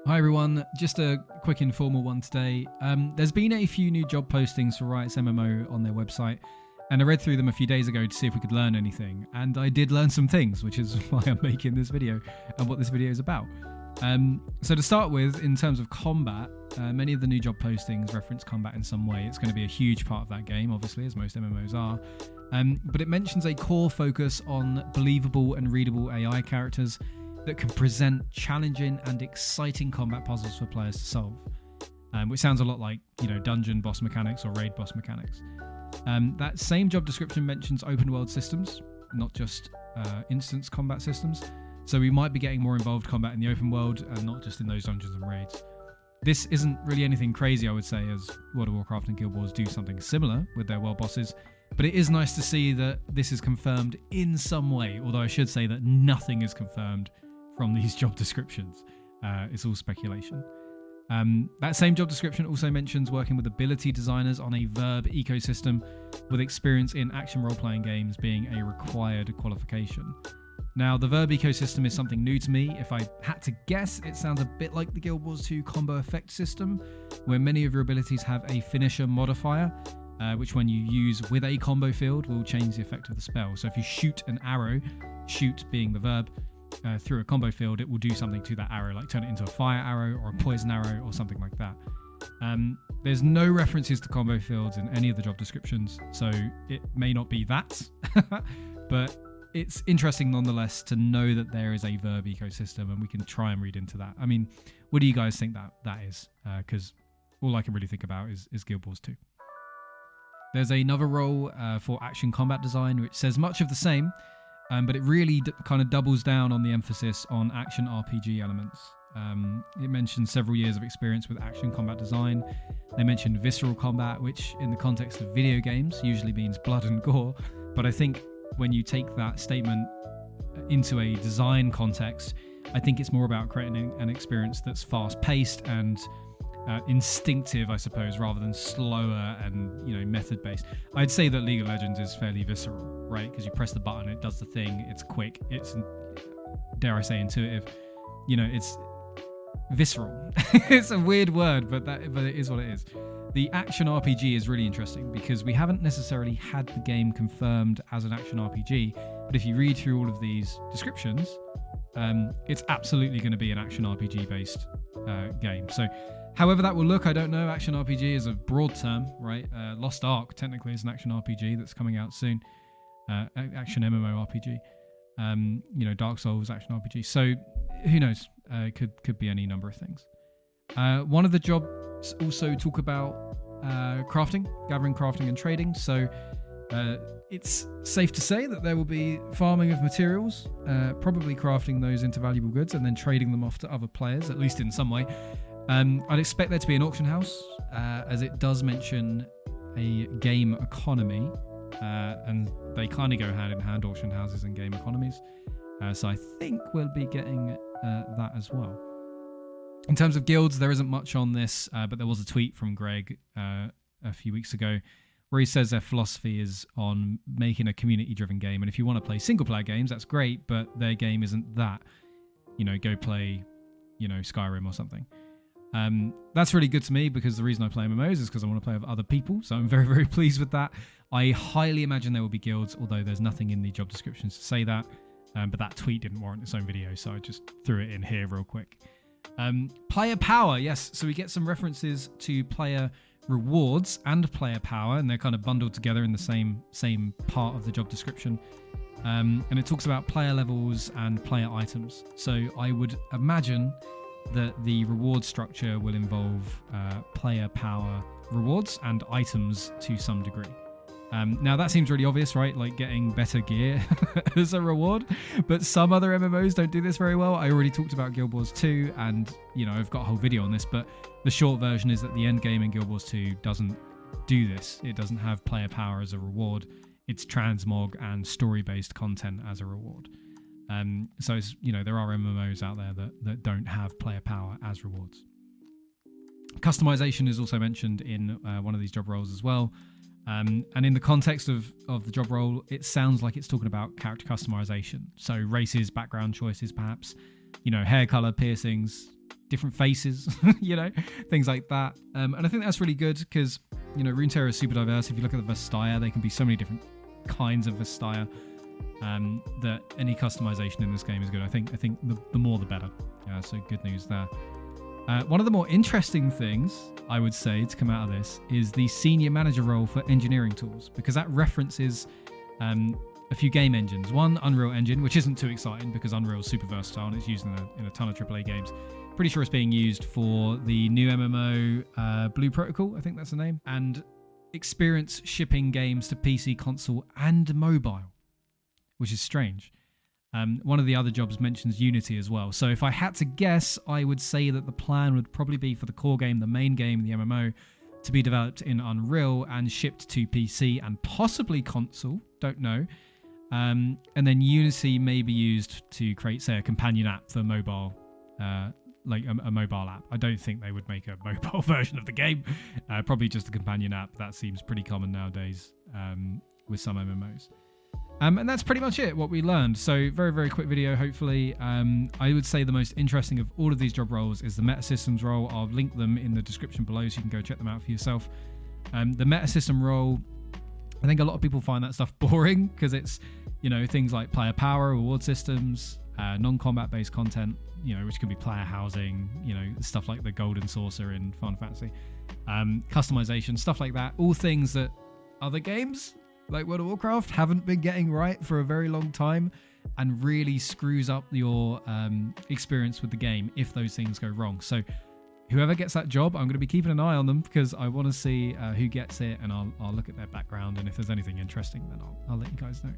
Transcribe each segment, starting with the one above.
Hi everyone, just a quick informal one today. There's been a few new job postings for Riot's MMO on their website, and I read through them a few days ago to see if we could learn anything, and I did learn some things, which is why I'm making this video and what this video is about. So to start with, in terms of combat, many of the new job postings reference combat in some way. It's going to be a huge part of that game, obviously, as most MMOs are. But it mentions a core focus on believable and readable AI characters that can present challenging and exciting combat puzzles for players to solve, which sounds a lot like, dungeon boss mechanics or raid boss mechanics. That same job description mentions open world systems, not just instance combat systems. So we might be getting more involved combat in the open world and not just in those dungeons and raids. This isn't really anything crazy, I would say, as World of Warcraft and Guild Wars do something similar with their world bosses. But it is nice to see that this is confirmed in some way, although I should say that nothing is confirmed from these job descriptions. It's all speculation. That same job description also mentions working with ability designers on a verb ecosystem, with experience in action role-playing games being a required qualification. Now, the verb ecosystem is something new to me. If I had to guess, it sounds a bit like the Guild Wars 2 combo effect system, where many of your abilities have a finisher modifier, which when you use with a combo field will change the effect of the spell. So if you shoot an arrow, shoot being the verb, through a combo field, it will do something to that arrow, like turn it into a fire arrow or a poison arrow or something like that. There's no references to combo fields in any of the job descriptions, so it may not be that, but it's interesting nonetheless to know that there is a verb ecosystem and we can try and read into that. I mean, what do you guys think that is? Because all I can really think about is Guild Wars 2. There's another role for action combat design, which says much of the same, but it really kind of doubles down on the emphasis on action RPG elements. It mentions several years of experience with action combat design. They mentioned visceral combat, which in the context of video games usually means blood and gore. But I think when you take that statement into a design context, I think it's more about creating an experience that's fast-paced and instinctive, I suppose, rather than slower and method-based. I'd say that League of Legends is fairly visceral, right? Because you press the button, it does the thing, it's quick, it's, dare I say, intuitive. It's visceral. It's a weird word, but it is what it is. The action RPG is really interesting because we haven't necessarily had the game confirmed as an action RPG, but if you read through all of these descriptions, it's absolutely going to be an action RPG based game. So however that will look, I don't know. Action RPG is a broad term, right? Lost Ark technically is an action RPG that's coming out soon. Action MMO RPG. Dark Souls action RPG. So who knows? Could be any number of things. One of the jobs also talk about crafting, gathering, crafting, and trading. So it's safe to say that there will be farming of materials, probably crafting those into valuable goods and then trading them off to other players, at least in some way. I'd expect there to be an auction house, as it does mention a game economy, and they kind of go hand in hand, auction houses and game economies. So I think we'll be getting that as well. In terms of guilds, there isn't much on this, but there was a tweet from Greg a few weeks ago where he says their philosophy is on making a community-driven game, and if you want to play single-player games, that's great, but their game isn't that. Go play, Skyrim or something. That's really good to me because the reason I play MMOs is because I want to play with other people, so I'm very, very pleased with that. I highly imagine there will be guilds, although there's nothing in the job descriptions to say that, but that tweet didn't warrant its own video, so I just threw it in here real quick. Player power, yes, so we get some references to player rewards and player power, and they're kind of bundled together in the same part of the job description. And it talks about player levels and player items, so I would imagine that the reward structure will involve player power rewards and items to some degree. Now that seems really obvious, right? Like getting better gear as a reward, but some other MMOs don't do this very well. I already talked about Guild Wars 2 and I've got a whole video on this, but the short version is that the end game in Guild Wars 2 doesn't do this. It doesn't have player power as a reward. It's transmog and story-based content as a reward. So it's, there are MMOs out there that don't have player power as rewards. Customization is also mentioned in one of these job roles as well. And in the context of the job role, it sounds like it's talking about character customization. So races, background choices, perhaps, hair color, piercings, different faces, things like that. And I think that's really good because, Runeterra is super diverse. If you look at the Vestaya, there can be so many different kinds of Vestaya that any customization in this game is good. I think the more the better. So good news there. One of the more interesting things I would say to come out of this is the senior manager role for engineering tools, because that references a few game engines. One, Unreal Engine, which isn't too exciting because Unreal is super versatile and it's used in a ton of AAA games. Pretty sure it's being used for the new MMO Blue Protocol, I think that's the name, and experience shipping games to PC, console, and mobile, which is strange. One of the other jobs mentions Unity as well. So if I had to guess, I would say that the plan would probably be for the core game, the main game, the MMO, to be developed in Unreal and shipped to PC and possibly console, don't know. And then Unity may be used to create, say, a companion app for mobile, like a mobile app. I don't think they would make a mobile version of the game. Probably just a companion app. That seems pretty common nowadays with some MMOs. And that's pretty much it, what we learned. So very, very quick video, hopefully. I would say the most interesting of all of these job roles is the Metasystems role. I'll link them in the description below so you can go check them out for yourself. The Metasystem role, I think a lot of people find that stuff boring because it's, things like player power, reward systems, non-combat based content, which can be player housing, stuff like the Golden Saucer in Final Fantasy, customization, stuff like that. All things that other games like World of Warcraft haven't been getting right for a very long time, and really screws up your experience with the game if those things go wrong. So whoever gets that job, I'm going to be keeping an eye on them because I want to see who gets it, and I'll look at their background, and if there's anything interesting, then I'll let you guys know.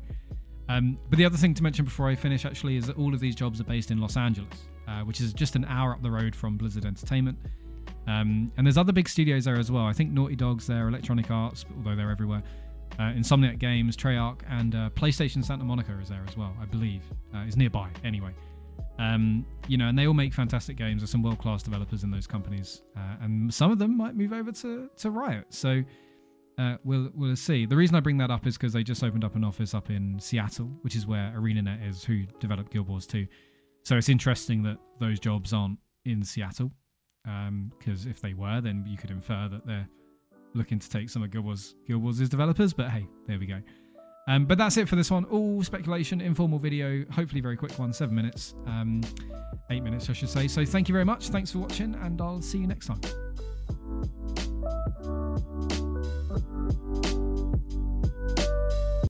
But the other thing to mention before I finish actually is that all of these jobs are based in Los Angeles, which is just an hour up the road from Blizzard Entertainment. And there's other big studios there as well. I think Naughty Dog's there, Electronic Arts, although they're everywhere. Insomniac Games, Treyarch, and PlayStation Santa Monica is there as well, I believe. It's nearby, anyway. And they all make fantastic games. There's some world-class developers in those companies. And some of them might move over to Riot. So we'll see. The reason I bring that up is because they just opened up an office up in Seattle, which is where ArenaNet is, who developed Guild Wars 2. So it's interesting that those jobs aren't in Seattle. Because if they were, then you could infer that they're looking to take some of Guild Wars' developers, but hey, there we go. But that's it for this one. All speculation, informal video, hopefully very quick one, 7 minutes, 8 minutes I should say. So thank you very much, thanks for watching, and I'll see you next time.